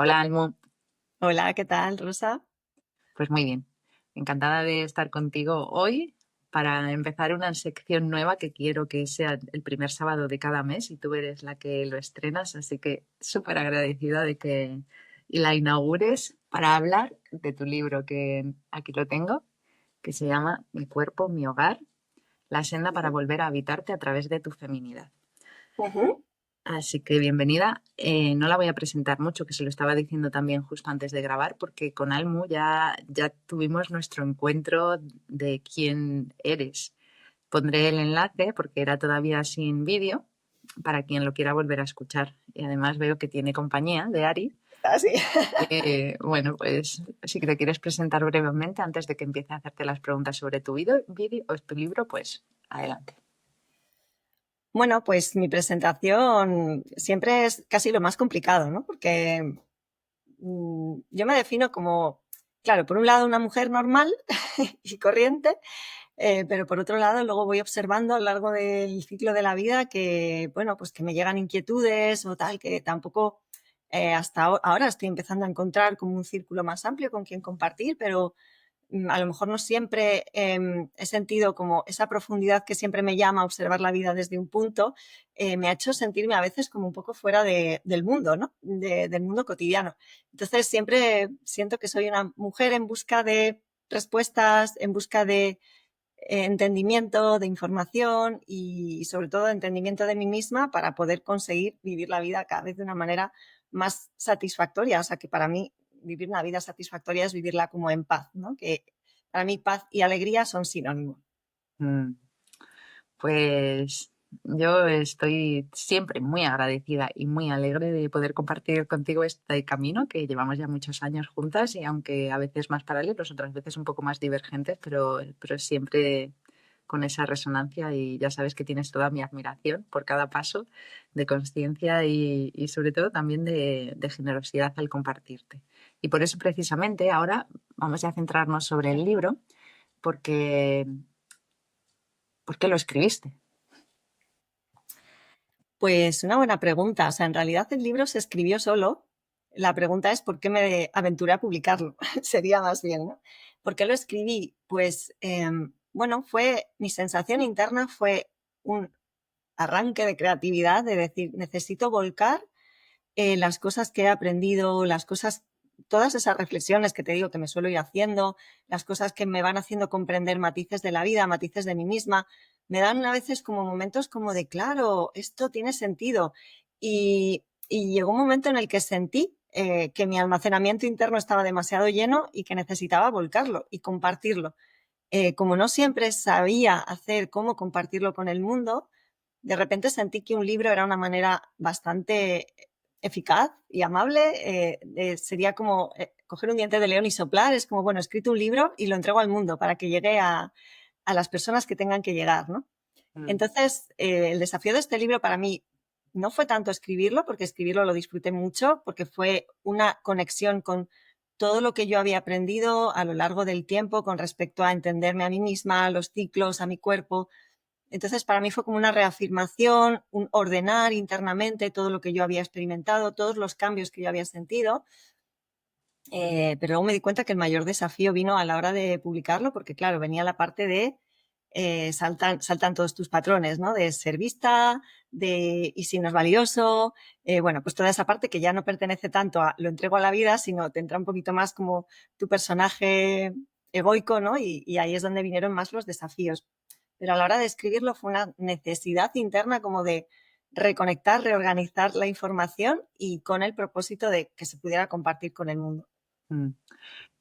Hola, Almu. Hola, ¿qué tal, Rosa? Pues muy bien. Encantada de estar contigo hoy para empezar una sección nueva que quiero que sea el primer sábado de cada mes y tú eres la que lo estrenas, así que súper agradecida de que la inaugures para hablar de tu libro que aquí lo tengo, que se llama Mi cuerpo, mi hogar, la senda para volver a habitarte a través de tu feminidad. Ujú. Así que bienvenida. No la voy a presentar mucho, que se lo estaba diciendo también justo antes de grabar, porque con Almu ya tuvimos nuestro encuentro de quién eres. Pondré el enlace porque era todavía sin vídeo para quien lo quiera volver a escuchar. Y además veo que tiene compañía de Ari. Así. Bueno, pues si te quieres presentar brevemente antes de que empiece a hacerte las preguntas sobre tu vídeo o tu libro, pues adelante. Bueno, pues mi presentación siempre es casi lo más complicado, ¿no? Porque yo me defino como, claro, por un lado una mujer normal y corriente, pero por otro lado luego voy observando a lo largo del ciclo de la vida que, bueno, pues que me llegan inquietudes o tal, que tampoco hasta ahora estoy empezando a encontrar como un círculo más amplio con quien compartir, pero a lo mejor no siempre he sentido como esa profundidad que siempre me llama a observar la vida desde un punto, me ha hecho sentirme a veces como un poco fuera del mundo, ¿no? Del mundo cotidiano. Entonces siempre siento que soy una mujer en busca de respuestas, en busca de entendimiento, de información y sobre todo de entendimiento de mí misma para poder conseguir vivir la vida cada vez de una manera más satisfactoria. O sea que para mí vivir una vida satisfactoria es vivirla como en paz, ¿no? Que para mí paz y alegría son sinónimos. Mm. Pues yo estoy siempre muy agradecida y muy alegre de poder compartir contigo este camino que llevamos ya muchos años juntas y aunque a veces más paralelos, otras veces un poco más divergentes, pero siempre con esa resonancia y ya sabes que tienes toda mi admiración por cada paso de conciencia y sobre todo también de generosidad al compartirte. Y por eso precisamente ahora vamos a centrarnos sobre el libro porque, ¿por qué lo escribiste? Pues una buena pregunta. O sea, en realidad el libro se escribió solo. La pregunta es por qué me aventuré a publicarlo. Sería más bien, ¿no? ¿Por qué lo escribí? Pues, bueno, fue mi sensación interna fue un arranque de creatividad, de decir, necesito volcar las cosas que he aprendido, las cosas, todas esas reflexiones que te digo que me suelo ir haciendo, las cosas que me van haciendo comprender matices de la vida, matices de mí misma, me dan a veces como momentos como de, claro, esto tiene sentido. Y llegó un momento en el que sentí que mi almacenamiento interno estaba demasiado lleno y que necesitaba volcarlo y compartirlo. Como no siempre sabía hacer cómo compartirlo con el mundo, de repente sentí que un libro era una manera bastante eficaz y amable. Sería como coger un diente de león y soplar. Es como, bueno, he escrito un libro y lo entrego al mundo para que llegue a las personas que tengan que llegar, ¿no? Mm. Entonces, el desafío de este libro para mí no fue tanto escribirlo, porque escribirlo lo disfruté mucho, porque fue una conexión con todo lo que yo había aprendido a lo largo del tiempo con respecto a entenderme a mí misma, a los ciclos, a mi cuerpo. Entonces, para mí fue como una reafirmación, un ordenar internamente todo lo que yo había experimentado, todos los cambios que yo había sentido. Pero luego me di cuenta que el mayor desafío vino a la hora de publicarlo, porque claro, venía la parte de saltan todos tus patrones, ¿no? De ser vista, de y si no es valioso, bueno, pues toda esa parte que ya no pertenece tanto a lo entrego a la vida, sino te entra un poquito más como tu personaje egoico, ¿no? Y ahí es donde vinieron más los desafíos. Pero a la hora de escribirlo fue una necesidad interna como de reconectar, reorganizar la información y con el propósito de que se pudiera compartir con el mundo. Mm.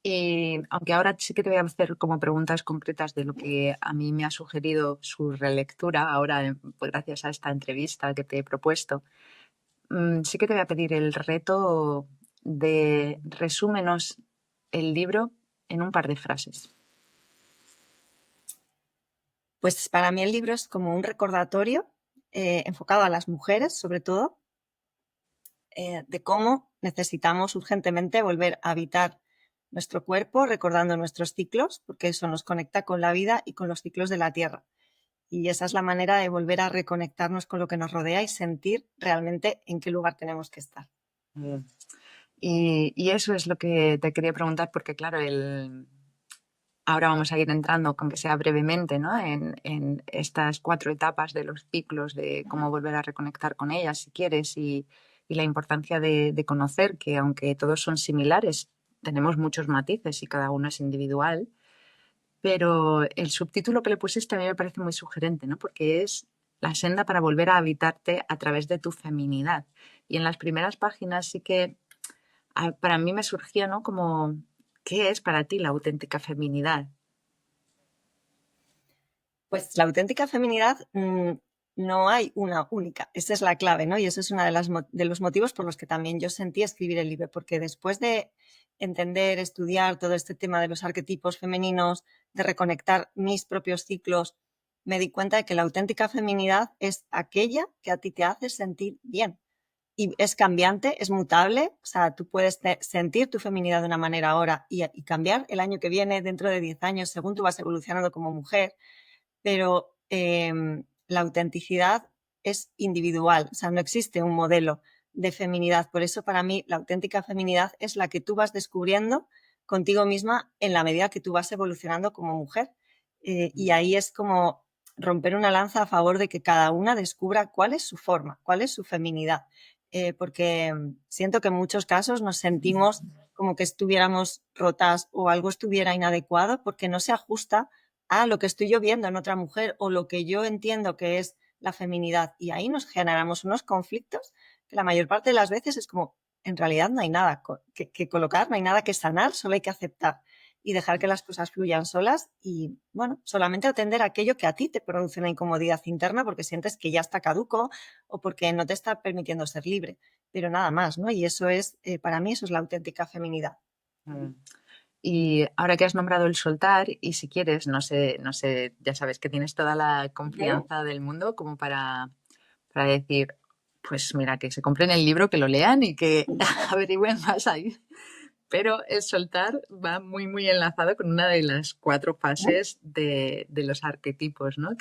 Y aunque ahora sí que te voy a hacer como preguntas concretas de lo que a mí me ha sugerido su relectura, ahora pues gracias a esta entrevista que te he propuesto, sí que te voy a pedir el reto de resúmenos el libro en un par de frases. Pues para mí el libro es como un recordatorio enfocado a las mujeres, sobre todo, de cómo necesitamos urgentemente volver a habitar nuestro cuerpo, recordando nuestros ciclos, porque eso nos conecta con la vida y con los ciclos de la Tierra. Y esa es la manera de volver a reconectarnos con lo que nos rodea y sentir realmente en qué lugar tenemos que estar. Mm. Y eso es lo que te quería preguntar, porque claro, ahora vamos a ir entrando, aunque sea brevemente, ¿no? En estas 4 etapas de los ciclos, de cómo volver a reconectar con ellas, si quieres, y la importancia de conocer que aunque todos son similares, tenemos muchos matices y cada uno es individual. Pero el subtítulo que le pusiste a mí me parece muy sugerente, ¿no? Porque es la senda para volver a habitarte a través de tu feminidad. Y en las primeras páginas sí que para mí me surgió, ¿no? Como, ¿qué es para ti la auténtica feminidad? Pues la auténtica feminidad no hay una única, esa es la clave, ¿no? Y eso es uno de los motivos por los que también yo sentí escribir el libro, porque después de entender, estudiar todo este tema de los arquetipos femeninos, de reconectar mis propios ciclos, me di cuenta de que la auténtica feminidad es aquella que a ti te hace sentir bien. Y es cambiante, es mutable, o sea, tú puedes sentir tu feminidad de una manera ahora y cambiar el año que viene, dentro de 10 años, según tú vas evolucionando como mujer, pero la autenticidad es individual, o sea, no existe un modelo de feminidad. Por eso para mí la auténtica feminidad es la que tú vas descubriendo contigo misma en la medida que tú vas evolucionando como mujer. Y ahí es como romper una lanza a favor de que cada una descubra cuál es su forma, cuál es su feminidad. Porque siento que en muchos casos nos sentimos como que estuviéramos rotas o algo estuviera inadecuado porque no se ajusta a lo que estoy yo viendo en otra mujer o lo que yo entiendo que es la feminidad. Y ahí nos generamos unos conflictos que la mayor parte de las veces es como, en realidad no hay nada que colocar, no hay nada que sanar, solo hay que aceptar y dejar que las cosas fluyan solas y, bueno, solamente atender a aquello que a ti te produce una incomodidad interna porque sientes que ya está caduco o porque no te está permitiendo ser libre, pero nada más, ¿no? Y eso es, para mí, eso es la auténtica feminidad. Mm. Y ahora que has nombrado el soltar, y si quieres, no sé, ya sabes que tienes toda la Ujú. confianza del mundo como para decir, pues mira, que se compren el libro, que lo lean y que averigüen más ahí. Pero el soltar va muy, muy enlazado con una de las 4 fases de los arquetipos, ¿no?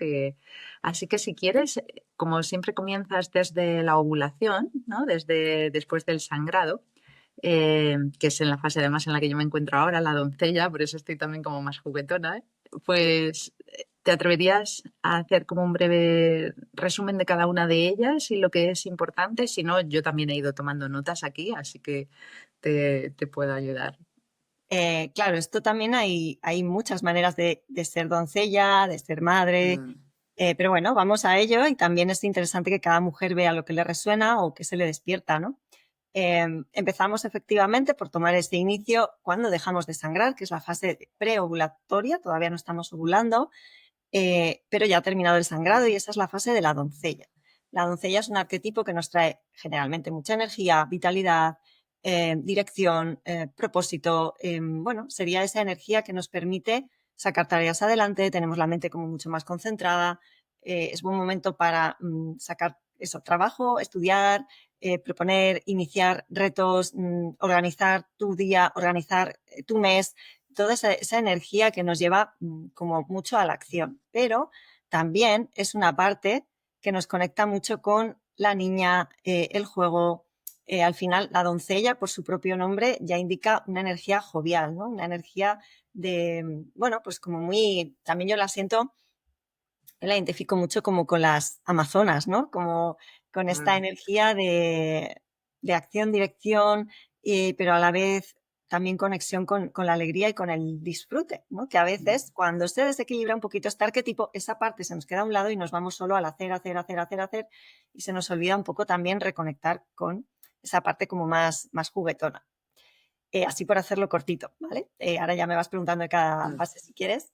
Así que si quieres, como siempre comienzas desde la ovulación, ¿no? Desde después del sangrado, que es en la fase además en la que yo me encuentro ahora, la doncella, por eso estoy también como más juguetona, ¿eh? Pues ¿te atreverías a hacer como un breve resumen de cada una de ellas y lo que es importante? Si no, yo también he ido tomando notas aquí, así que te puedo ayudar. Claro, esto también hay muchas maneras de ser doncella, de ser madre, Mm, pero bueno, vamos a ello y también es interesante que cada mujer vea lo que le resuena o que se le despierta, ¿no? Empezamos efectivamente por tomar este inicio cuando dejamos de sangrar, que es la fase preovulatoria, todavía no estamos ovulando, pero ya ha terminado el sangrado y esa es la fase de la doncella. La doncella es un arquetipo que nos trae generalmente mucha energía, vitalidad, dirección, propósito. Bueno, sería esa energía que nos permite sacar tareas adelante, tenemos la mente como mucho más concentrada, es buen momento para sacar eso, trabajo, estudiar, proponer, iniciar retos, organizar tu día, organizar tu mes, toda esa energía que nos lleva como mucho a la acción. Pero también es una parte que nos conecta mucho con la niña, el juego. Al final, la doncella, por su propio nombre, ya indica una energía jovial, ¿no? Una energía de, bueno, pues como muy, también yo la siento, la identifico mucho como con las amazonas, ¿no? Como con esta mm, energía de acción, dirección, pero a la vez también conexión con la alegría y con el disfrute, ¿no? Que a veces cuando se desequilibra un poquito este arquetipo, esa parte se nos queda a un lado y nos vamos solo al hacer, hacer, hacer, hacer, hacer y se nos olvida un poco también reconectar con esa parte como más juguetona. Así por hacerlo cortito, ¿vale? Ahora ya me vas preguntando de cada mm, fase si quieres.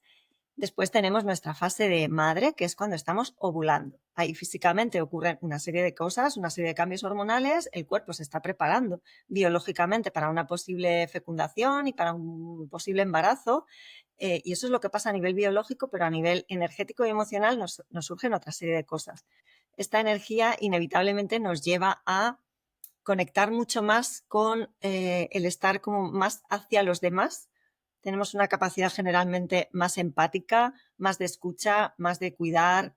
Después tenemos nuestra fase de madre, que es cuando estamos ovulando. Ahí físicamente ocurren una serie de cosas, una serie de cambios hormonales, el cuerpo se está preparando biológicamente para una posible fecundación y para un posible embarazo. Y eso es lo que pasa a nivel biológico, pero a nivel energético y emocional nos surgen otra serie de cosas. Esta energía inevitablemente nos lleva a conectar mucho más con el estar como más hacia los demás. Tenemos una capacidad generalmente más empática, más de escucha, más de cuidar,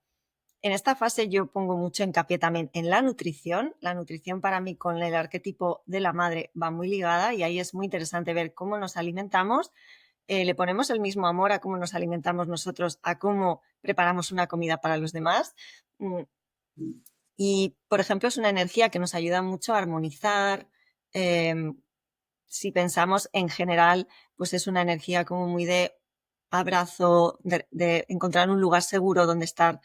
En esta fase yo pongo mucho hincapié también en la nutrición. La nutrición para mí con el arquetipo de la madre va muy ligada y ahí es muy interesante ver cómo nos alimentamos. Le ponemos el mismo amor a cómo nos alimentamos nosotros, a cómo preparamos una comida para los demás. Mm, Y, por ejemplo, es una energía que nos ayuda mucho a armonizar. em, si pensamos en general, pues es una energía como muy de abrazo, de encontrar un lugar seguro donde estar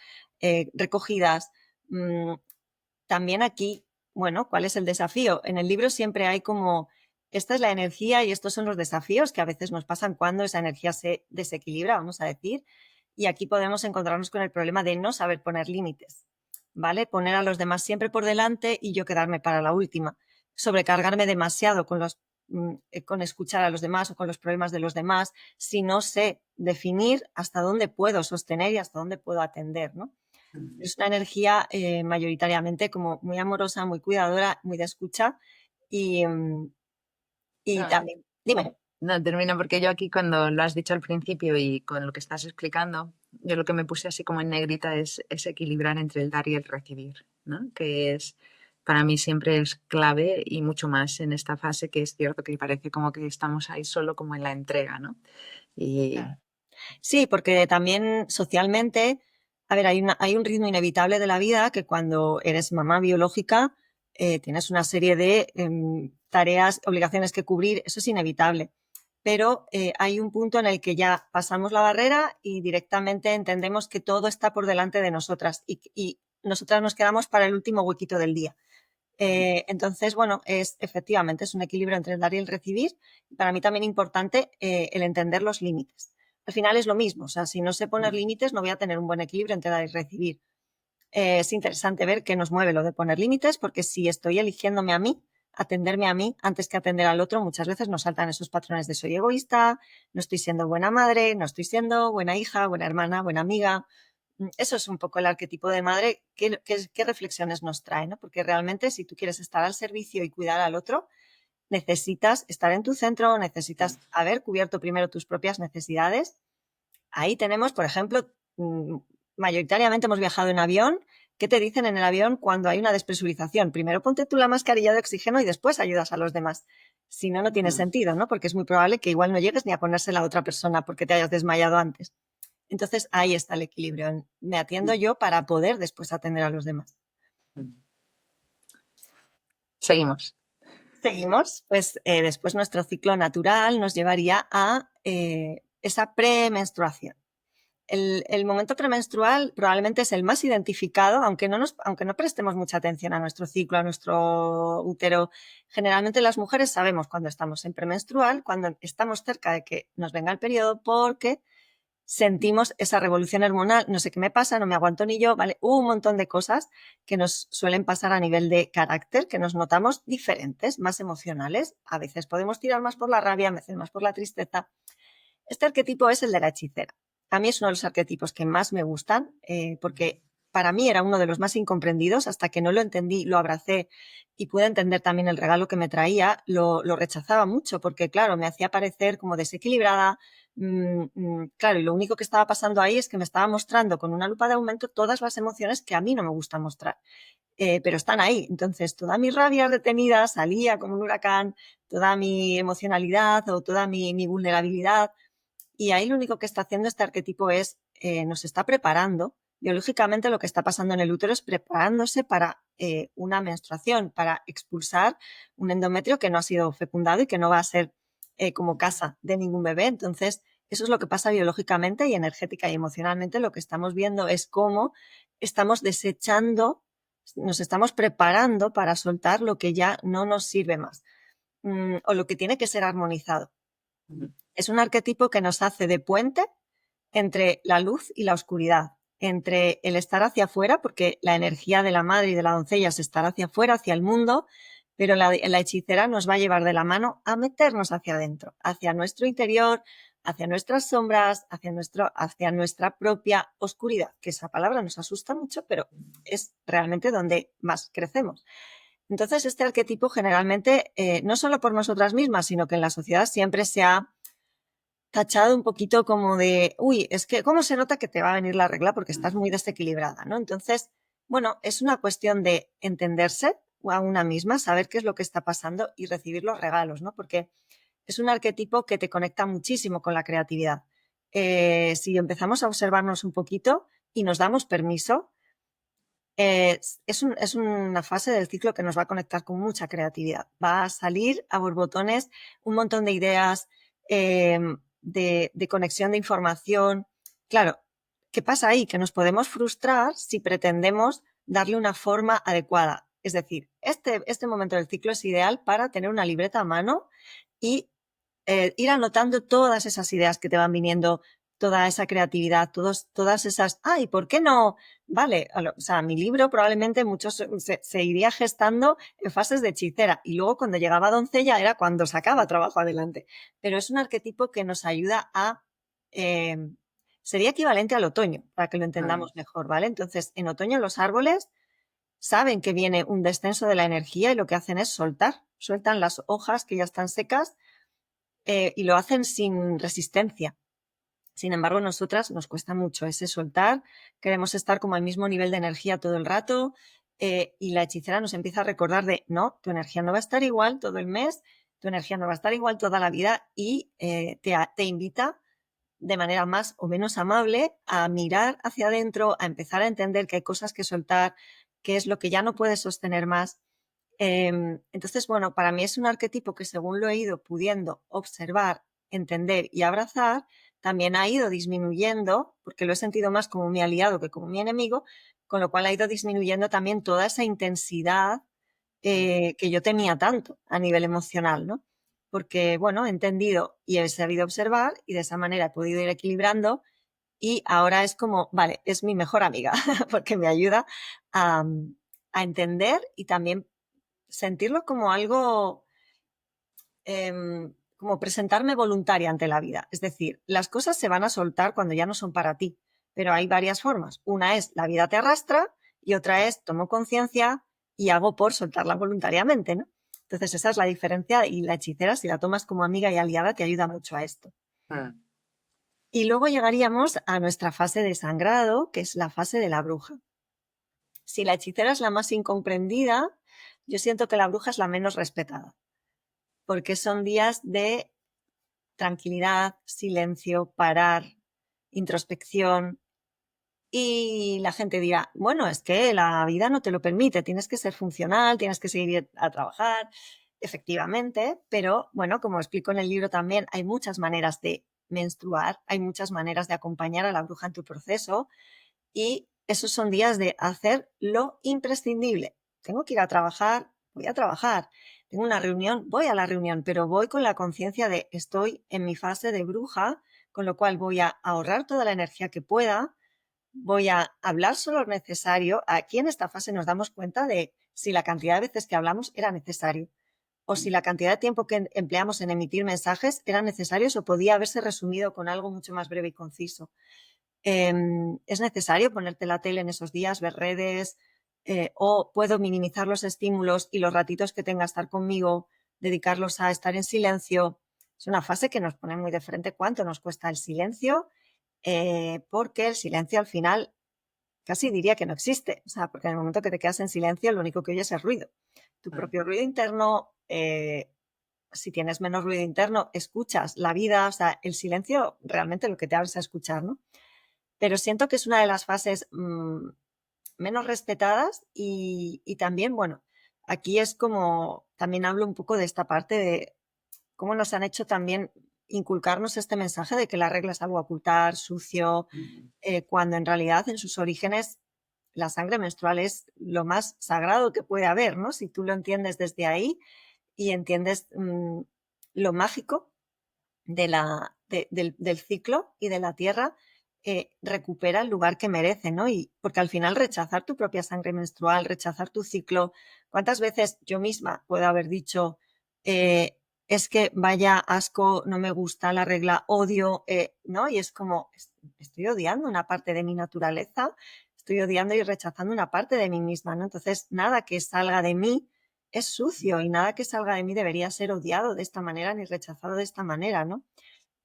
recogidas. Mm, También aquí, bueno, ¿cuál es el desafío? En el libro siempre hay como, esta es la energía y estos son los desafíos que a veces nos pasan cuando esa energía se desequilibra, vamos a decir. Y aquí podemos encontrarnos con el problema de no saber poner límites, ¿vale? Poner a los demás siempre por delante y yo quedarme para la última. Sobrecargarme demasiado con escuchar a los demás o con los problemas de los demás si no sé definir hasta dónde puedo sostener y hasta dónde puedo atender, ¿no? Es una energía mayoritariamente como muy amorosa, muy cuidadora, muy de escucha y, y No, también, dime. no, termino porque yo aquí cuando lo has dicho al principio y con lo que estás explicando, yo lo que me puse así como en negrita es equilibrar entre el dar y el recibir, ¿no? Que es, para mí siempre es clave y mucho más en esta fase que es cierto que parece como que estamos ahí solo como en la entrega, ¿no? Y Sí, porque también socialmente, a ver, hay un ritmo inevitable de la vida que cuando eres mamá biológica tienes una serie de tareas, obligaciones que cubrir, eso es inevitable. Pero hay un punto en el que ya pasamos la barrera y directamente entendemos que todo está por delante de nosotras y nosotras nos quedamos para el último huequito del día. Entonces, bueno, efectivamente es un equilibrio entre el dar y el recibir. Para mí también importante el entender los límites. Al final es lo mismo, o sea, si no sé poner límites no voy a tener un buen equilibrio entre dar y recibir. Es interesante ver qué nos mueve lo de poner límites, porque si estoy eligiéndome a mí, atenderme a mí antes que atender al otro, muchas veces nos saltan esos patrones de soy egoísta, no estoy siendo buena madre, no estoy siendo buena hija, buena hermana, buena amiga. Eso es un poco el arquetipo de madre, qué reflexiones nos trae, ¿no? Porque realmente si tú quieres estar al servicio y cuidar al otro, necesitas estar en tu centro, necesitas haber cubierto primero tus propias necesidades. Ahí tenemos, por ejemplo, mayoritariamente hemos viajado en avión. ¿Qué te dicen en el avión cuando hay una despresurización? Primero ponte tú la mascarilla de oxígeno y después ayudas a los demás. Si no, no tiene sentido, ¿no? Porque es muy probable que igual no llegues ni a ponérsela a otra persona porque te hayas desmayado antes. Entonces ahí está el equilibrio. Me atiendo yo para poder después atender a los demás. seguimos. Seguimos, pues después nuestro ciclo natural nos llevaría a esa premenstruación. El momento premenstrual probablemente es el más identificado, aunque no prestemos mucha atención a nuestro ciclo, a nuestro útero. Generalmente las mujeres sabemos cuando estamos en premenstrual, cuando estamos cerca de que nos venga el periodo, porque sentimos esa revolución hormonal, no sé qué me pasa, no me aguanto ni yo, ¿vale? Un montón de cosas que nos suelen pasar a nivel de carácter, que nos notamos diferentes, más emocionales. A veces podemos tirar más por la rabia, a veces más por la tristeza. Este arquetipo es el de la hechicera. A mí es uno de los arquetipos que más me gustan, porque para mí era uno de los más incomprendidos, hasta que no lo entendí, lo abracé y pude entender también el regalo que me traía, lo rechazaba mucho, porque claro, me hacía parecer como desequilibrada. Claro, y lo único que estaba pasando ahí es que me estaba mostrando con una lupa de aumento todas las emociones que a mí no me gusta mostrar. Pero están ahí. Entonces, toda mi rabia retenida salía como un huracán, toda mi emocionalidad o toda mi vulnerabilidad, y ahí lo único que está haciendo este arquetipo es, nos está preparando, biológicamente lo que está pasando en el útero es preparándose para una menstruación, para expulsar un endometrio que no ha sido fecundado y que no va a ser como casa de ningún bebé. Entonces, eso es lo que pasa biológicamente y energética y emocionalmente. Lo que estamos viendo es cómo estamos desechando, nos estamos preparando para soltar lo que ya no nos sirve más, o lo que tiene que ser armonizado. Es un arquetipo que nos hace de puente entre la luz y la oscuridad, entre el estar hacia afuera, porque la energía de la madre y de la doncella es estar hacia afuera, hacia el mundo, pero la hechicera nos va a llevar de la mano a meternos hacia adentro, hacia nuestro interior, hacia nuestras sombras, hacia nuestra propia oscuridad, que esa palabra nos asusta mucho, pero es realmente donde más crecemos. Entonces, este arquetipo generalmente, no solo por nosotras mismas, sino que en la sociedad siempre se ha tachado un poquito como de, uy, es que, ¿cómo se nota que te va a venir la regla? Porque estás muy desequilibrada, ¿no? Entonces, bueno, es una cuestión de entenderse a una misma, saber qué es lo que está pasando y recibir los regalos, ¿no? Porque es un arquetipo que te conecta muchísimo con la creatividad. Si empezamos a observarnos un poquito y nos damos permiso, es una fase del ciclo que nos va a conectar con mucha creatividad. Va a salir a borbotones un montón de ideas, de conexión de información. Claro, ¿qué pasa ahí? Que nos podemos frustrar si pretendemos darle una forma adecuada. Es decir, este momento del ciclo es ideal para tener una libreta a mano y ir anotando todas esas ideas que te van viniendo, toda esa creatividad, todas esas, ¿y por qué no? Vale, o sea, mi libro probablemente muchos se iría gestando en fases de hechicera y luego cuando llegaba a doncella era cuando sacaba trabajo adelante. Pero es un arquetipo que nos ayuda a... Eh, sería equivalente al otoño, para que lo entendamos mejor, ¿vale? Entonces, en otoño los árboles saben que viene un descenso de la energía y lo que hacen es soltar, sueltan las hojas que ya están secas y lo hacen sin resistencia. Sin embargo, nosotras nos cuesta mucho ese soltar, queremos estar como al mismo nivel de energía todo el rato y la hechicera nos empieza a recordar de, no, tu energía no va a estar igual todo el mes, tu energía no va a estar igual toda la vida y te invita de manera más o menos amable a mirar hacia adentro, a empezar a entender que hay cosas que soltar, que es lo que ya no puedes sostener más. Entonces, bueno, para mí es un arquetipo que según lo he ido pudiendo observar, entender y abrazar, también ha ido disminuyendo, porque lo he sentido más como mi aliado que como mi enemigo, con lo cual ha ido disminuyendo también toda esa intensidad que yo tenía tanto a nivel emocional, ¿no? Porque, bueno, he entendido y he sabido observar y de esa manera he podido ir equilibrando y ahora es como, vale, es mi mejor amiga, porque me ayuda a, a entender y también sentirlo como algo, como presentarme voluntaria ante la vida. Es decir, las cosas se van a soltar cuando ya no son para ti, pero hay varias formas. Una es la vida te arrastra y otra es tomo conciencia y hago por soltarla voluntariamente, ¿no? Entonces esa es la diferencia y la hechicera, si la tomas como amiga y aliada, te ayuda mucho a esto. Y luego llegaríamos a nuestra fase de sangrado, que es la fase de la bruja. Si la hechicera es la más incomprendida, yo siento que la bruja es la menos respetada, porque son días de tranquilidad, silencio, parar, introspección. Y la gente dirá, bueno, es que la vida no te lo permite, tienes que ser funcional, tienes que seguir a trabajar, efectivamente, pero bueno, como explico en el libro también, hay muchas maneras de menstruar, hay muchas maneras de acompañar a la bruja en tu proceso y esos son días de hacer lo imprescindible. Tengo que ir a trabajar, voy a trabajar. Tengo una reunión, voy a la reunión, pero voy con la conciencia de estoy en mi fase de bruja, con lo cual voy a ahorrar toda la energía que pueda, voy a hablar solo lo necesario. Aquí en esta fase nos damos cuenta de si la cantidad de veces que hablamos era necesario o si la cantidad de tiempo que empleamos en emitir mensajes era necesario o podía haberse resumido con algo mucho más breve y conciso. Es necesario ponerte la tele en esos días, ver redes, o puedo minimizar los estímulos y los ratitos que tenga estar conmigo, dedicarlos a estar en silencio. Es una fase que nos pone muy de frente cuánto nos cuesta el silencio, porque el silencio al final casi diría que no existe. O sea, porque en el momento que te quedas en silencio, lo único que oyes es ruido. Tu propio ruido interno, si tienes menos ruido interno, escuchas la vida, o sea, el silencio realmente lo que te abres a escuchar, ¿no? Pero siento que es una de las fases menos respetadas y también, bueno, aquí es como, también hablo un poco de esta parte de cómo nos han hecho también inculcarnos este mensaje de que la regla es algo a ocultar, sucio, cuando en realidad en sus orígenes la sangre menstrual es lo más sagrado que puede haber, ¿no? Si tú lo entiendes desde ahí y entiendes lo mágico del ciclo y de la tierra, recupera el lugar que merece, ¿no? Y porque al final rechazar tu propia sangre menstrual, rechazar tu ciclo, ¿cuántas veces yo misma puedo haber dicho, es que vaya asco, no me gusta la regla, odio, ¿no? Y es como, estoy odiando una parte de mi naturaleza, estoy odiando y rechazando una parte de mí misma, ¿no? Entonces, nada que salga de mí es sucio y nada que salga de mí debería ser odiado de esta manera ni rechazado de esta manera, ¿no?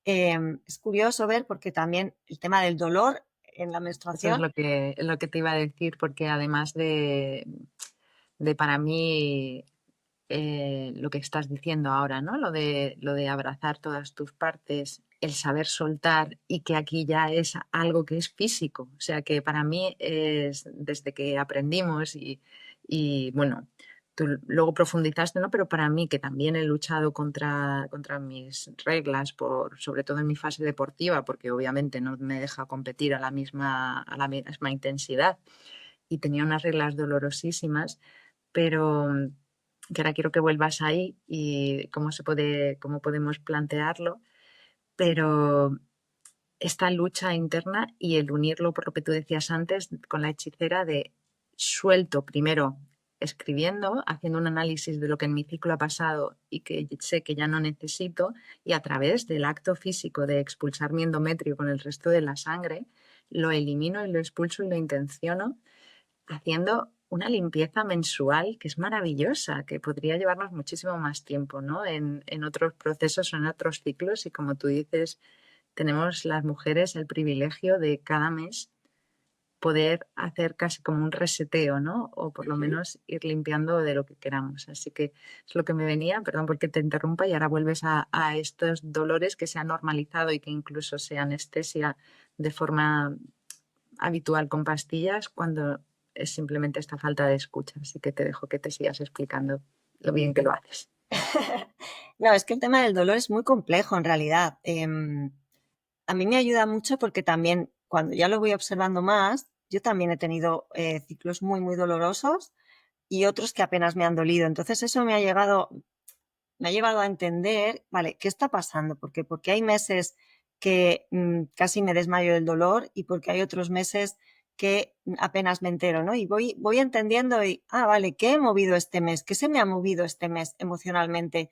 Es curioso ver porque también el tema del dolor en la Eso es menstruación. lo que te iba a decir, porque además de para mí lo que estás diciendo ahora, ¿no? Lo de abrazar todas tus partes, el saber soltar y que aquí ya es algo que es físico. O sea que para mí es desde que aprendimos y bueno, tú luego profundizaste, ¿no? Pero para mí que también he luchado contra mis reglas, sobre todo en mi fase deportiva, porque obviamente no me deja competir a la misma intensidad y tenía unas reglas dolorosísimas, pero que ahora quiero que vuelvas ahí y cómo podemos plantearlo, pero esta lucha interna y el unirlo, por lo que tú decías antes, con la hechicera de suelto primero escribiendo, haciendo un análisis de lo que en mi ciclo ha pasado y que sé que ya no necesito, y a través del acto físico de expulsar mi endometrio con el resto de la sangre, lo elimino y lo expulso y lo intenciono haciendo una limpieza mensual que es maravillosa, que podría llevarnos muchísimo más tiempo, ¿no? En otros procesos o en otros ciclos y como tú dices, tenemos las mujeres el privilegio de cada mes poder hacer casi como un reseteo, ¿no? O por lo menos ir limpiando de lo que queramos. Así que es lo que me venía, perdón porque te interrumpa y ahora vuelves a estos dolores que se han normalizado y que incluso se anestesia de forma habitual con pastillas cuando es simplemente esta falta de escucha. Así que te dejo que te sigas explicando lo bien que lo haces. No, es que el tema del dolor es muy complejo en realidad. A mí me ayuda mucho porque también cuando ya lo voy observando más, yo también he tenido ciclos muy, muy dolorosos y otros que apenas me han dolido. Entonces eso me ha llevado a entender, vale, ¿qué está pasando? Porque hay meses que casi me desmayo del dolor y porque hay otros meses que apenas me entero, ¿no? Y voy entendiendo y, vale, ¿qué he movido este mes? ¿Qué se me ha movido este mes emocionalmente?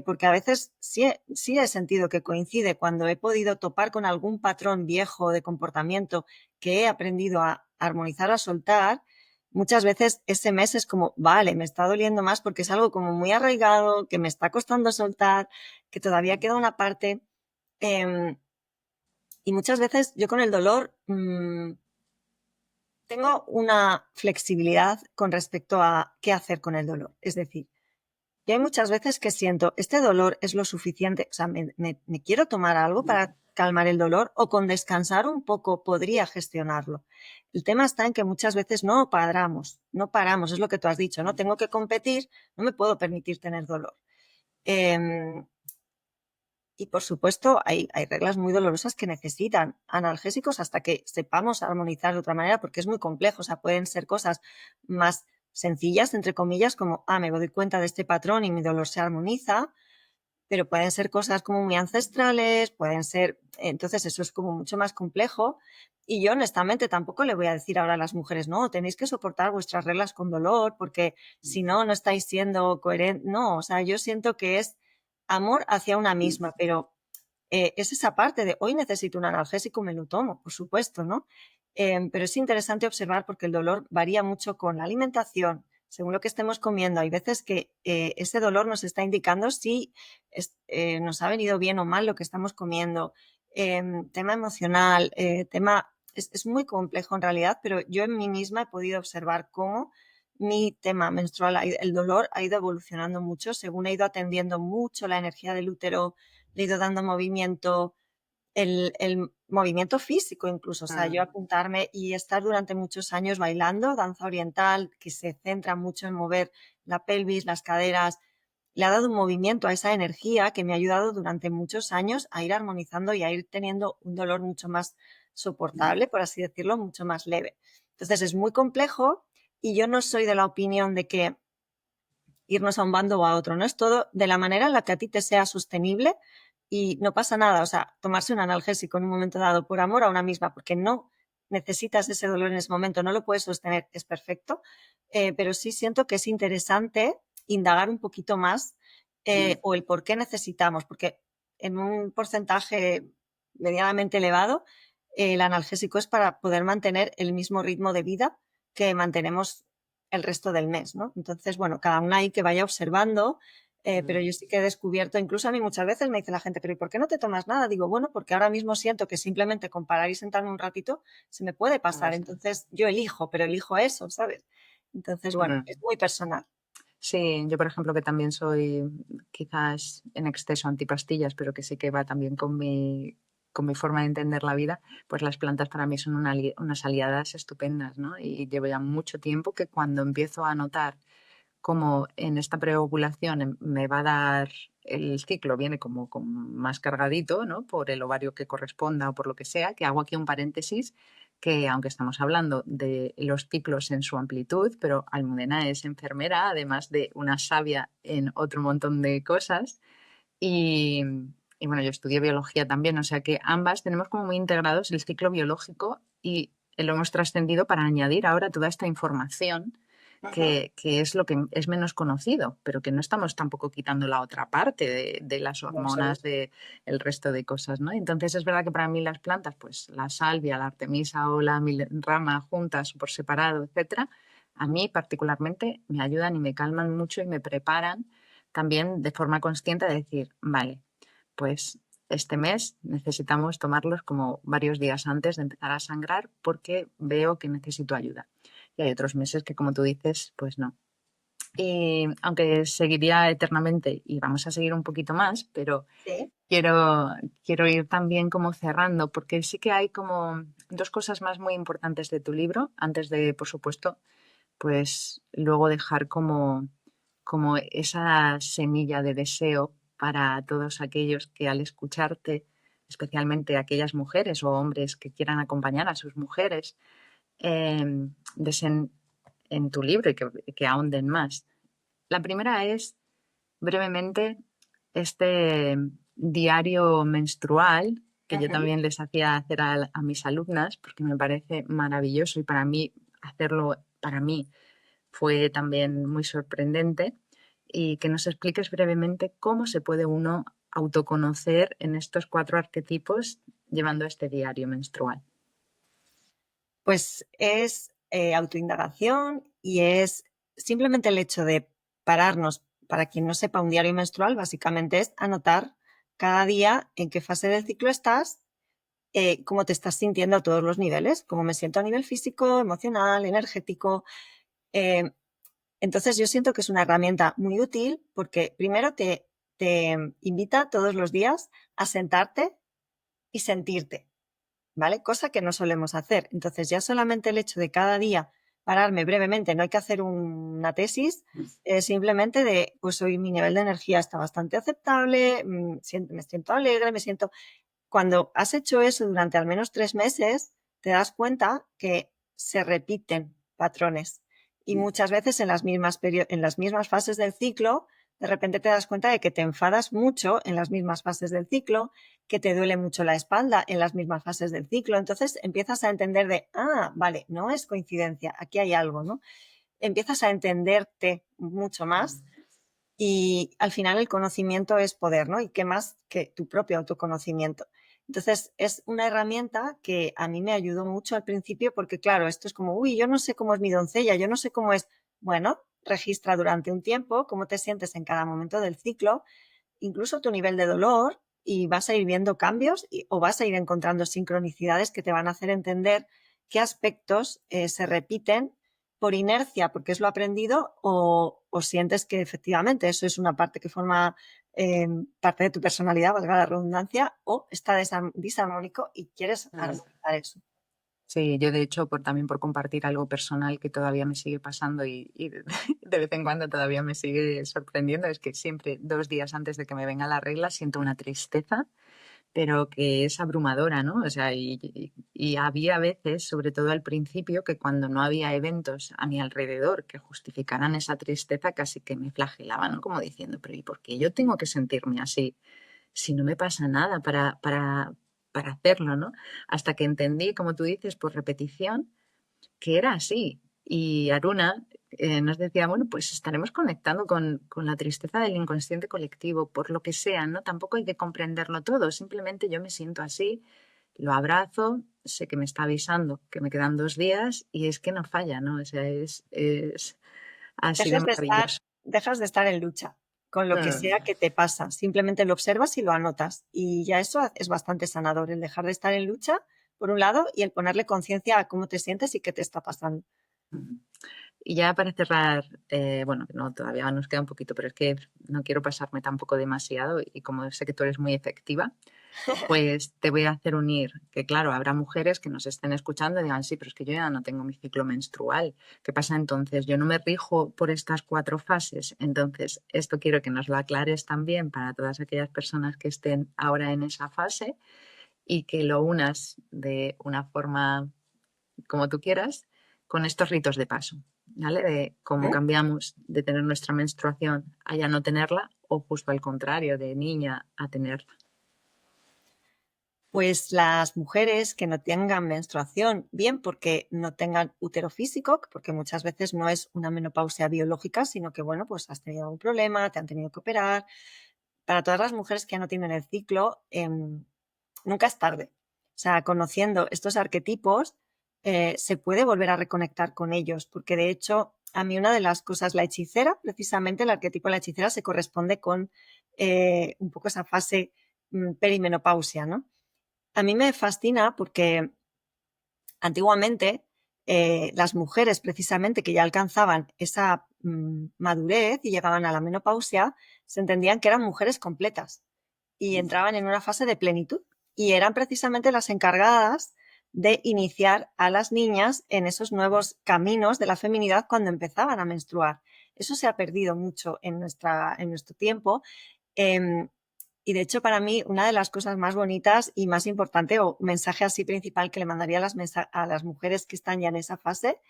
Porque a veces sí he sentido que coincide cuando he podido topar con algún patrón viejo de comportamiento que he aprendido a armonizar, a soltar. Muchas veces ese mes es como, vale, me está doliendo más porque es algo como muy arraigado, que me está costando soltar, que todavía queda una parte. Y muchas veces yo con el dolor tengo una flexibilidad con respecto a qué hacer con el dolor. Es decir, y hay muchas veces que siento, este dolor es lo suficiente, o sea, me quiero tomar algo para calmar el dolor o con descansar un poco podría gestionarlo. El tema está en que muchas veces no paramos, es lo que tú has dicho, ¿no? Tengo que competir, no me puedo permitir tener dolor. Y por supuesto, hay reglas muy dolorosas que necesitan analgésicos hasta que sepamos armonizar de otra manera, porque es muy complejo. O sea, pueden ser cosas más sencillas, entre comillas, como, me doy cuenta de este patrón y mi dolor se armoniza, pero pueden ser cosas como muy ancestrales, pueden ser, entonces eso es como mucho más complejo. Y yo honestamente tampoco le voy a decir ahora a las mujeres, no, tenéis que soportar vuestras reglas con dolor, porque si no, no estáis siendo coherentes. No, o sea, yo siento que es amor hacia una misma, pero es esa parte de hoy necesito un analgésico, me lo tomo, por supuesto, ¿no? Pero es interesante observar porque el dolor varía mucho con la alimentación, según lo que estemos comiendo. Hay veces que ese dolor nos está indicando si nos ha venido bien o mal lo que estamos comiendo. Tema emocional, es muy complejo en realidad, pero yo en mí misma he podido observar cómo mi tema menstrual, el dolor ha ido evolucionando mucho según he ido atendiendo mucho la energía del útero, le he ido dando movimiento, el movimiento físico incluso, o sea, yo apuntarme y estar durante muchos años bailando danza oriental, que se centra mucho en mover la pelvis, las caderas, le ha dado un movimiento a esa energía que me ha ayudado durante muchos años a ir armonizando y a ir teniendo un dolor mucho más soportable, por así decirlo, mucho más leve. Entonces es muy complejo y yo no soy de la opinión de que irnos a un bando o a otro, ¿no? Es todo de la manera en la que a ti te sea sostenible y no pasa nada, o sea, tomarse un analgésico en un momento dado por amor a una misma, porque no necesitas ese dolor en ese momento, no lo puedes sostener, es perfecto, pero sí siento que es interesante indagar un poquito más o el por qué necesitamos, porque en un porcentaje medianamente elevado, el analgésico es para poder mantener el mismo ritmo de vida que mantenemos el resto del mes, ¿no? Entonces, bueno, cada una ahí que vaya observando Pero yo sí que he descubierto, incluso a mí muchas veces me dice la gente, pero ¿y por qué no te tomas nada? Digo, bueno, porque ahora mismo siento que simplemente con parar y sentarme un ratito se me puede pasar. Entonces yo elijo, pero elijo eso, ¿sabes? Entonces, bueno, Mm. es muy personal. Sí, yo por ejemplo que también soy quizás en exceso antipastillas, pero que sí que va también con mi forma de entender la vida, pues las plantas para mí son unas aliadas estupendas, ¿no? Y llevo ya mucho tiempo que cuando empiezo a notar como en esta preovulación me va a dar el ciclo, viene como más cargadito, ¿no? Por el ovario que corresponda o por lo que sea, que hago aquí un paréntesis, que aunque estamos hablando de los ciclos en su amplitud, pero Almudena es enfermera, además de una sabia en otro montón de cosas. Y, y bueno, yo estudié biología también, o sea que ambas tenemos como muy integrados el ciclo biológico y lo hemos trascendido para añadir ahora toda esta información que es lo que es menos conocido, pero que no estamos tampoco quitando la otra parte de las En hormonas, absoluto. de el resto de cosas, ¿no? Entonces es verdad que para mí las plantas, pues la salvia, la artemisa o la rama juntas o por separado, etcétera, a mí particularmente me ayudan y me calman mucho y me preparan también de forma consciente de decir, vale, pues este mes necesitamos tomarlos como varios días antes de empezar a sangrar porque veo que necesito ayuda. Y hay otros meses que, como tú dices, pues no. Y aunque seguiría eternamente y vamos a seguir un poquito más, pero Sí. quiero, quiero ir también como cerrando, porque sí que hay como dos cosas más muy importantes de tu libro, antes de, por supuesto, pues luego dejar como esa semilla de deseo para todos aquellos que al escucharte, especialmente aquellas mujeres o hombres que quieran acompañar a sus mujeres, deseen en tu libro y que ahonden más. La primera es brevemente este diario menstrual que yo Ujú. también les hacía hacer a mis alumnas porque me parece maravilloso y para mí hacerlo, para mí fue también muy sorprendente y que nos expliques brevemente cómo se puede uno autoconocer en estos cuatro arquetipos llevando este diario menstrual. Pues es autoindagación y es simplemente el hecho de pararnos, para quien no sepa, un diario menstrual básicamente es anotar cada día en qué fase del ciclo estás, cómo te estás sintiendo a todos los niveles, cómo me siento a nivel físico, emocional, energético. Eh, entonces yo siento que es una herramienta muy útil porque primero te invita todos los días a sentarte y sentirte. ¿Vale? Cosa que no solemos hacer. Entonces, ya solamente el hecho de cada día pararme brevemente, no hay que hacer una tesis, simplemente de, pues hoy mi nivel de energía está bastante aceptable, me siento alegre, me siento... Cuando has hecho eso durante al menos 3 meses, te das cuenta que se repiten patrones y muchas veces en las mismas fases del ciclo, de repente te das cuenta de que te enfadas mucho en las mismas fases del ciclo, que te duele mucho la espalda en las mismas fases del ciclo. Entonces empiezas a entender de, vale, no es coincidencia, aquí hay algo, ¿no? Empiezas a entenderte mucho más y al final el conocimiento es poder, ¿no? Y qué más que tu propio autoconocimiento. Entonces, es una herramienta que a mí me ayudó mucho al principio porque, claro, esto es como, uy, yo no sé cómo es mi doncella, yo no sé cómo es. Bueno, registra durante un tiempo cómo te sientes en cada momento del ciclo, incluso tu nivel de dolor, y vas a ir viendo cambios o vas a ir encontrando sincronicidades que te van a hacer entender qué aspectos se repiten por inercia, porque es lo aprendido, o sientes que efectivamente eso es una parte que forma parte de tu personalidad, valga la redundancia, o está disarmónico y quieres armonizar eso. Sí, yo de hecho también por compartir algo personal que todavía me sigue pasando y de vez en cuando todavía me sigue sorprendiendo, es que siempre 2 días antes de que me venga la regla siento una tristeza, pero que es abrumadora, ¿no? O sea, y había veces, sobre todo al principio, que cuando no había eventos a mi alrededor que justificaran esa tristeza, casi que me flagelaba, ¿no? Como diciendo, pero ¿y por qué yo tengo que sentirme así? Si no me pasa nada para hacerlo, ¿no? Hasta que entendí, como tú dices, por repetición, que era así. Y Aruna nos decía, bueno, pues estaremos conectando con la tristeza del inconsciente colectivo, por lo que sea, ¿no? Tampoco hay que comprenderlo todo, simplemente yo me siento así, lo abrazo, sé que me está avisando que me quedan 2 días y es que no falla, ¿no? O sea, es así de Dejas de estar, maravilloso. dejas de estar en lucha. con lo que Mm. sea que te pasa. Simplemente lo observas y lo anotas. Y ya eso es bastante sanador, el dejar de estar en lucha, por un lado, y el ponerle conciencia a cómo te sientes y qué te está pasando. Mm. Y ya para cerrar, bueno, no, todavía nos queda un poquito, pero es que no quiero pasarme tampoco demasiado y como sé que tú eres muy efectiva, pues te voy a hacer unir, que claro, habrá mujeres que nos estén escuchando y digan, sí, pero es que yo ya no tengo mi ciclo menstrual. ¿Qué pasa entonces? Yo no me rijo por estas 4 fases. Entonces, esto quiero que nos lo aclares también para todas aquellas personas que estén ahora en esa fase y que lo unas de una forma como tú quieras con estos ritos de paso, ¿vale? De cómo ¿Mm? cambiamos de tener nuestra menstruación a ya no tenerla o justo al contrario, de niña a tenerla. Pues las mujeres que no tengan menstruación, bien porque no tengan útero físico, porque muchas veces no es una menopausia biológica, sino que, bueno, pues has tenido algún problema, te han tenido que operar. Para todas las mujeres que ya no tienen el ciclo, nunca es tarde. O sea, conociendo estos arquetipos, se puede volver a reconectar con ellos, porque de hecho, a mí una de las cosas, la hechicera, precisamente el arquetipo de la hechicera se corresponde con un poco esa fase perimenopausia, ¿no? A mí me fascina porque antiguamente las mujeres precisamente que ya alcanzaban esa madurez y llegaban a la menopausia, se entendían que eran mujeres completas y entraban en una fase de plenitud y eran precisamente las encargadas de iniciar a las niñas en esos nuevos caminos de la feminidad cuando empezaban a menstruar. Eso se ha perdido mucho en nuestro tiempo. Eh, y de hecho, para mí, una de las cosas más bonitas y más importante, o mensaje así principal que le mandaría a las mujeres que están ya en esa fase,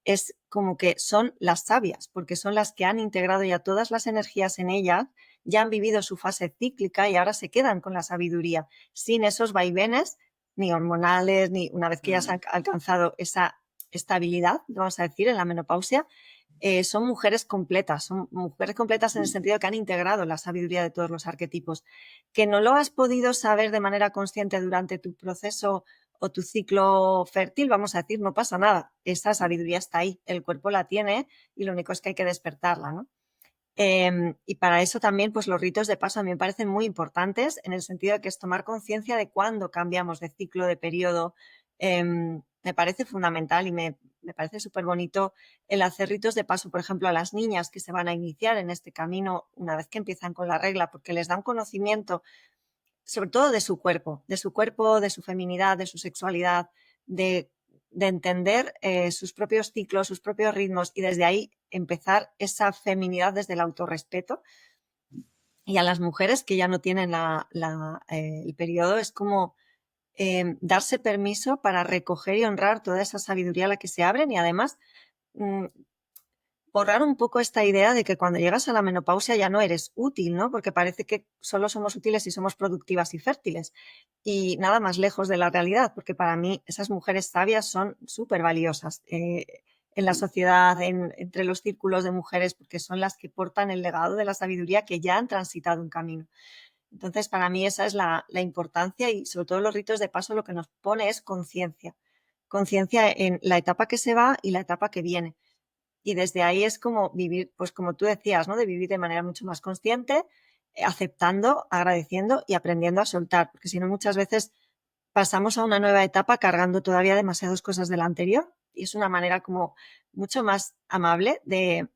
es como que son las sabias, porque son las que han integrado ya todas las energías en ellas, ya han vivido su fase cíclica y ahora se quedan con la sabiduría, sin esos vaivenes ni hormonales, ni una vez que ya se han alcanzado esa estabilidad, vamos a decir, en la menopausia, son mujeres completas en el sentido que han integrado la sabiduría de todos los arquetipos. Que no lo has podido saber de manera consciente durante tu proceso o tu ciclo fértil, vamos a decir, no pasa nada. Esa sabiduría está ahí, el cuerpo la tiene y lo único es que hay que despertarla, ¿no? Y para eso también, pues los ritos de paso a mí me parecen muy importantes en el sentido de que es tomar conciencia de cuándo cambiamos de ciclo, de periodo. Me parece fundamental y me parece súper bonito el hacer ritos de paso, por ejemplo, a las niñas que se van a iniciar en este camino una vez que empiezan con la regla, porque les da un conocimiento sobre todo de su feminidad, de su sexualidad, de, de entender sus propios ciclos, sus propios ritmos y desde ahí empezar esa feminidad desde el autorrespeto. Y a las mujeres que ya no tienen el periodo es como darse permiso para recoger y honrar toda esa sabiduría a la que se abren y además mm, borrar un poco esta idea de que cuando llegas a la menopausia ya no eres útil, ¿no? Porque parece que solo somos útiles si somos productivas y fértiles. Y nada más lejos de la realidad, porque para mí esas mujeres sabias son súper valiosas en la sociedad, entre los círculos de mujeres, porque son las que portan el legado de la sabiduría que ya han transitado un camino. Entonces, para mí esa es la importancia y sobre todo los ritos de paso lo que nos pone es conciencia. Conciencia en la etapa que se va y la etapa que viene y desde ahí es como vivir, pues como tú decías, ¿no? De vivir de manera mucho más consciente, aceptando, agradeciendo y aprendiendo a soltar, porque si no muchas veces pasamos a una nueva etapa cargando todavía demasiadas cosas de la anterior y es una manera como mucho más amable de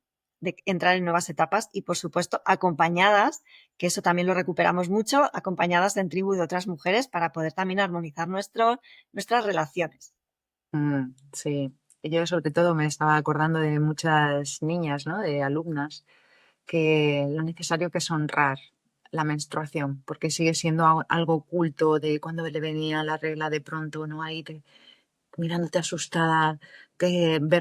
entrar en nuevas etapas y por supuesto acompañadas, que eso también lo recuperamos mucho, acompañadas de en tribu de otras mujeres para poder también armonizar nuestras relaciones. Sí, yo sobre todo me estaba acordando de muchas niñas, ¿no? De alumnas, que lo necesario que es honrar la menstruación, porque sigue siendo algo oculto de cuando le venía la regla de pronto, ¿no? Ahí mirándote asustada,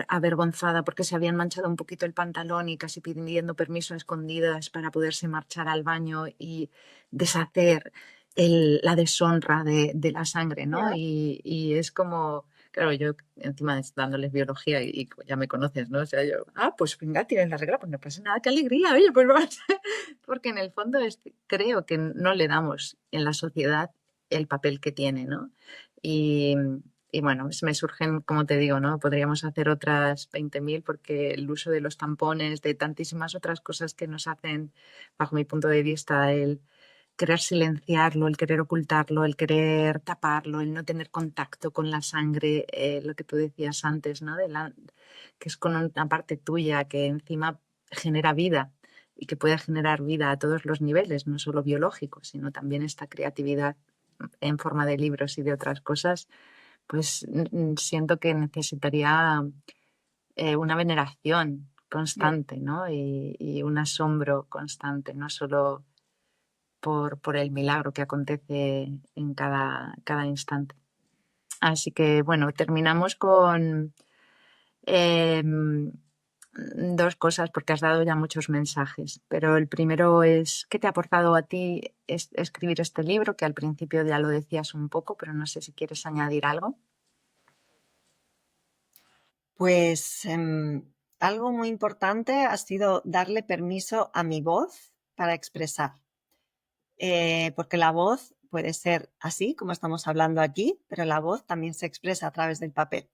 avergonzada porque se habían manchado un poquito el pantalón y casi pidiendo permiso a escondidas para poderse marchar al baño y deshacer la deshonra de la sangre, ¿no? Y es como, claro, yo encima dándoles biología y ya me conoces, ¿no? O sea, yo, pues venga, tienes la regla, pues no pasa nada, qué alegría, oye, pues vamos. Porque en el fondo creo que no le damos en la sociedad el papel que tiene, ¿no? Y, y bueno, me surgen, como te digo, ¿no? Podríamos hacer otras 20.000 porque el uso de los tampones, de tantísimas otras cosas que nos hacen, bajo mi punto de vista, el querer silenciarlo, el querer ocultarlo, el querer taparlo, el no tener contacto con la sangre, lo que tú decías antes, ¿no? Que es con una parte tuya que encima genera vida y que puede generar vida a todos los niveles, no solo biológicos, sino también esta creatividad en forma de libros y de otras cosas, pues siento que necesitaría una veneración constante, ¿no? Y un asombro constante, no solo por el milagro que acontece en cada instante. Así que bueno, terminamos con dos cosas porque has dado ya muchos mensajes, pero el primero es ¿qué te ha aportado a ti escribir este libro? Que al principio ya lo decías un poco, pero no sé si quieres añadir algo. Pues algo muy importante ha sido darle permiso a mi voz para expresar. Porque la voz puede ser así, como estamos hablando aquí, pero la voz también se expresa a través del papel.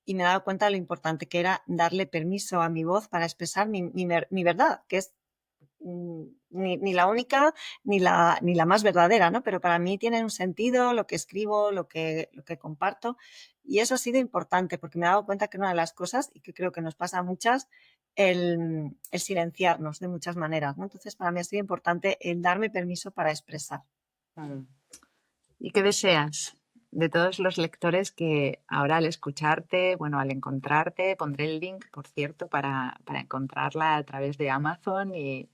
Y me he dado cuenta de lo importante que era darle permiso a mi voz para expresar mi verdad, que es ni la única ni la más verdadera, ¿no? Pero para mí tiene un sentido lo que escribo, lo que comparto. Y eso ha sido importante porque me he dado cuenta que una de las cosas, y que creo que nos pasa a muchas, el silenciarnos de muchas maneras, ¿no? Entonces, para mí ha sido importante el darme permiso para expresar. Mm. ¿Y qué deseas de todos los lectores que ahora al escucharte, bueno, al encontrarte, pondré el link, por cierto, para encontrarla a través de Amazon y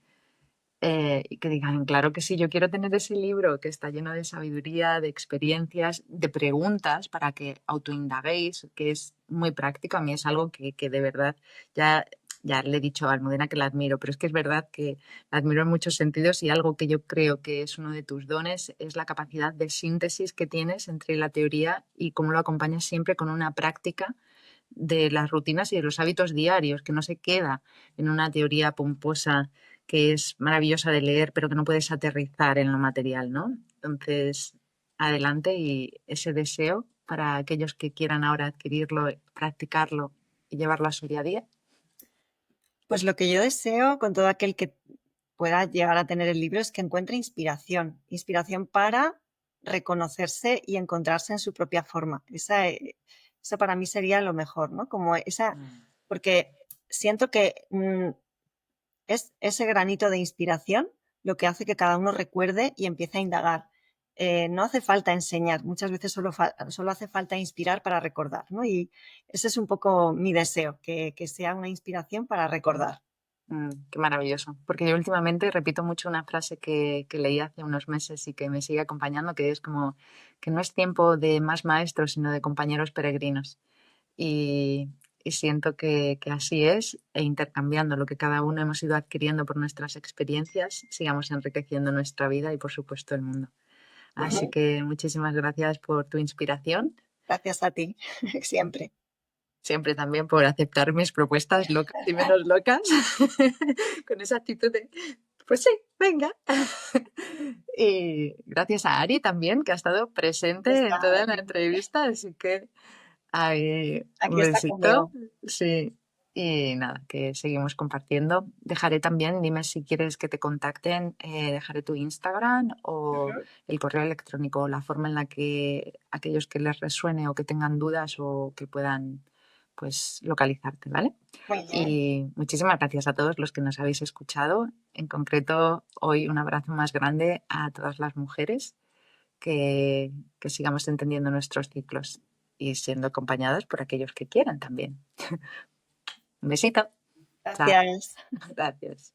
que digan, claro que sí, yo quiero tener ese libro que está lleno de sabiduría, de experiencias, de preguntas para que autoindaguéis, que es muy práctico. A mí es algo que de verdad ya, ya le he dicho a Almudena que la admiro, pero es que es verdad que la admiro en muchos sentidos y algo que yo creo que es uno de tus dones es la capacidad de síntesis que tienes entre la teoría y cómo lo acompañas siempre con una práctica de las rutinas y de los hábitos diarios, que no se queda en una teoría pomposa que es maravillosa de leer, pero que no puedes aterrizar en lo material, ¿no? Entonces, adelante y ese deseo para aquellos que quieran ahora adquirirlo, practicarlo y llevarlo a su día a día. Pues lo que yo deseo con todo aquel que pueda llegar a tener el libro es que encuentre inspiración, inspiración para reconocerse y encontrarse en su propia forma. Eso para mí sería lo mejor, ¿no? Como esa, Mm. porque siento que es ese granito de inspiración lo que hace que cada uno recuerde y empiece a indagar. No hace falta enseñar, muchas veces solo hace falta inspirar para recordar, ¿no? Y ese es un poco mi deseo, que sea una inspiración para recordar. Qué maravilloso. Porque yo últimamente repito mucho una frase que leí hace unos meses y que me sigue acompañando, que es como que no es tiempo de más maestros, sino de compañeros peregrinos. Y, y siento que así es, e intercambiando lo que cada uno hemos ido adquiriendo por nuestras experiencias, sigamos enriqueciendo nuestra vida y, por supuesto, el mundo. Así que muchísimas gracias por tu inspiración, Gracias a ti, siempre. siempre también por aceptar mis propuestas locas y menos locas, con esa actitud de, pues sí, venga. Y gracias a Ari también, que ha estado presente en Está toda la aquí, entrevista, así que ay, un aquí está besito. conmigo. Sí. Y nada, que seguimos compartiendo. Dejaré también, dime si quieres que te contacten, dejaré tu Instagram o el correo electrónico, la forma en la que aquellos que les resuene o que tengan dudas o que puedan pues localizarte, ¿vale? Muy bien. Y muchísimas gracias a todos los que nos habéis escuchado. En concreto, hoy un abrazo más grande a todas las mujeres que sigamos entendiendo nuestros ciclos y siendo acompañadas por aquellos que quieran también. Un besito. Chao. Gracias. Gracias.